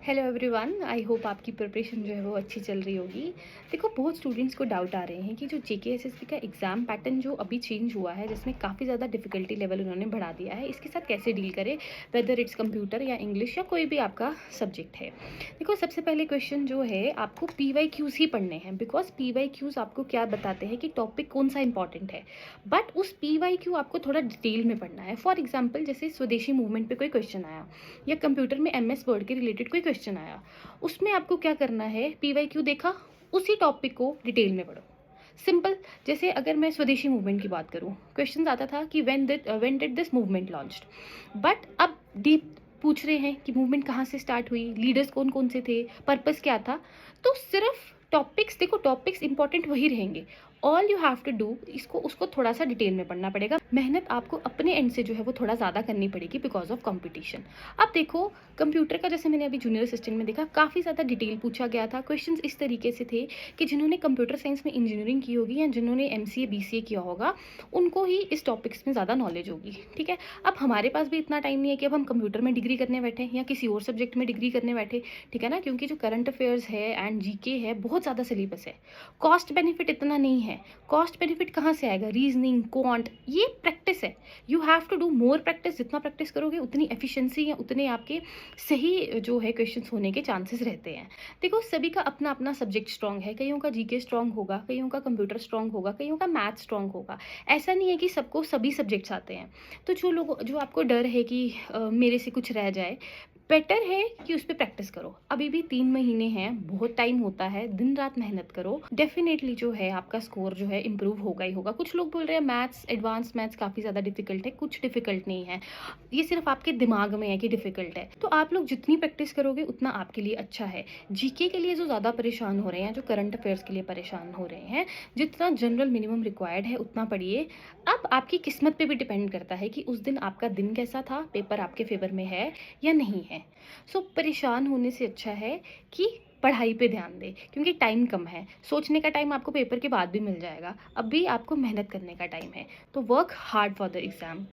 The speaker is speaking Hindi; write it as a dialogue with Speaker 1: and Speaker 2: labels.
Speaker 1: हेलो एवरीवन, आई होप आपकी प्रिपरेशन जो है वो अच्छी चल रही होगी। देखो, बहुत स्टूडेंट्स को डाउट आ रहे हैं कि जो जेके एसएसबी का एग्ज़ाम पैटर्न जो अभी चेंज हुआ है, जिसमें काफ़ी ज़्यादा डिफ़िकल्टी लेवल उन्होंने बढ़ा दिया है, इसके साथ कैसे डील करें, वेदर इट्स कंप्यूटर या इंग्लिश या कोई भी आपका सब्जेक्ट है। देखो, सबसे पहले क्वेश्चन जो है, आपको पीवाईक्यूज़ ही पढ़ने हैं, बिकॉज पीवाईक्यूज़ आपको क्या बताते हैं कि टॉपिक कौन सा इंपॉर्टेंट है, बट उस पीवाईक्यू आपको थोड़ा डिटेल में पढ़ना है। फॉर एग्जाम्पल, जैसे स्वदेशी मूवमेंट पे कोई क्वेश्चन आया या कंप्यूटर में एमएस वर्ड के रिलेटेड कोई क्वेश्चन आया, उसमें आपको क्या करना है, पीवाईक्यू देखा, उसी टॉपिक को डिटेल में पढ़ो। सिंपल। जैसे अगर मैं स्वदेशी मूवमेंट की बात करूँ, क्वेश्चन आता था कि when did this movement launched, but अब डीप पूछ रहे हैं कि मूवमेंट कहाँ से स्टार्ट हुई, लीडर्स कौन कौन से थे, पर्पस क्या था। तो सिर्फ टॉपिक्स देखो, टॉपिक्स इंपॉर्टेंट वही रहेंगे। All you have to do, इसको उसको थोड़ा सा डिटेल में पढ़ना पड़ेगा। मेहनत आपको अपने एंड से जो है वो थोड़ा ज़्यादा करनी पड़ेगी बिकॉज ऑफ कंपटीशन। अब देखो, कंप्यूटर का जैसे मैंने अभी जूनियर असिस्टेंट में देखा, काफ़ी ज़्यादा डिटेल पूछा गया था। क्वेश्चंस इस तरीके से थे कि जिन्होंने कंप्यूटर साइंस में इंजीनियरिंग की होगी या जिन्होंने एमसीए बीसीए किया होगा, उनको ही इस टॉपिक्स में ज़्यादा नॉलेज होगी। ठीक है, अब हमारे पास भी इतना टाइम नहीं है कि अब हम कंप्यूटर में डिग्री करने बैठे या किसी और सब्जेक्ट में डिग्री करने बैठे। ठीक है ना, क्योंकि जो करंट अफेयर्स है एंड जीके है, बहुत ज़्यादा सिलेबस है। कॉस्ट बेनिफिट इतना नहीं है। कॉस्ट बेनिफिट कहाँ से आएगा, रीजनिंग, क्वांट, ये प्रैक्टिस है। You have to do more practice. जितना प्रैक्टिस करोगे उतनी एफिशिएंसी या उतने आपके सही जो है क्वेश्चंस होने के चांसेस रहते हैं। देखो, सभी का अपना अपना सब्जेक्ट स्ट्रांग है। कईयों का जीके स्ट्रांग होगा, कईयों का कंप्यूटर स्ट्रांग होगा, कईयों का मैथ स्ट्रांग होगा। ऐसा नहीं है कि सबको सभी सब्जेक्ट्स आते हैं। तो जो आपको डर है कि मेरे से कुछ रह जाए, बेटर है कि उस पर प्रैक्टिस करो। अभी भी 3 महीने हैं, बहुत टाइम होता है, दिन रात मेहनत करो, डेफिनेटली जो है आपका स्कोर जो है इम्प्रूव होगा ही होगा। कुछ लोग बोल रहे हैं मैथ्स, एडवांस मैथ्स काफ़ी ज़्यादा डिफिकल्ट है, कुछ डिफिकल्ट नहीं है, ये सिर्फ आपके दिमाग में है कि डिफिकल्ट है। तो आप लोग जितनी प्रैक्टिस करोगे उतना आपके लिए अच्छा है। जीके के लिए जो ज़्यादा परेशान हो रहे हैं, जो करंट अफेयर्स के लिए परेशान हो रहे हैं, जितना जनरल मिनिमम रिक्वायर्ड है उतना पढ़िए। अब आपकी किस्मत पे भी डिपेंड करता है कि उस दिन आपका दिन कैसा था, पेपर आपके फेवर में है या नहीं है। सो परेशान होने से अच्छा है कि पढ़ाई पे ध्यान दें, क्योंकि टाइम कम है। सोचने का टाइम आपको पेपर के बाद भी मिल जाएगा, अब भी आपको मेहनत करने का टाइम है। तो work hard for the exam.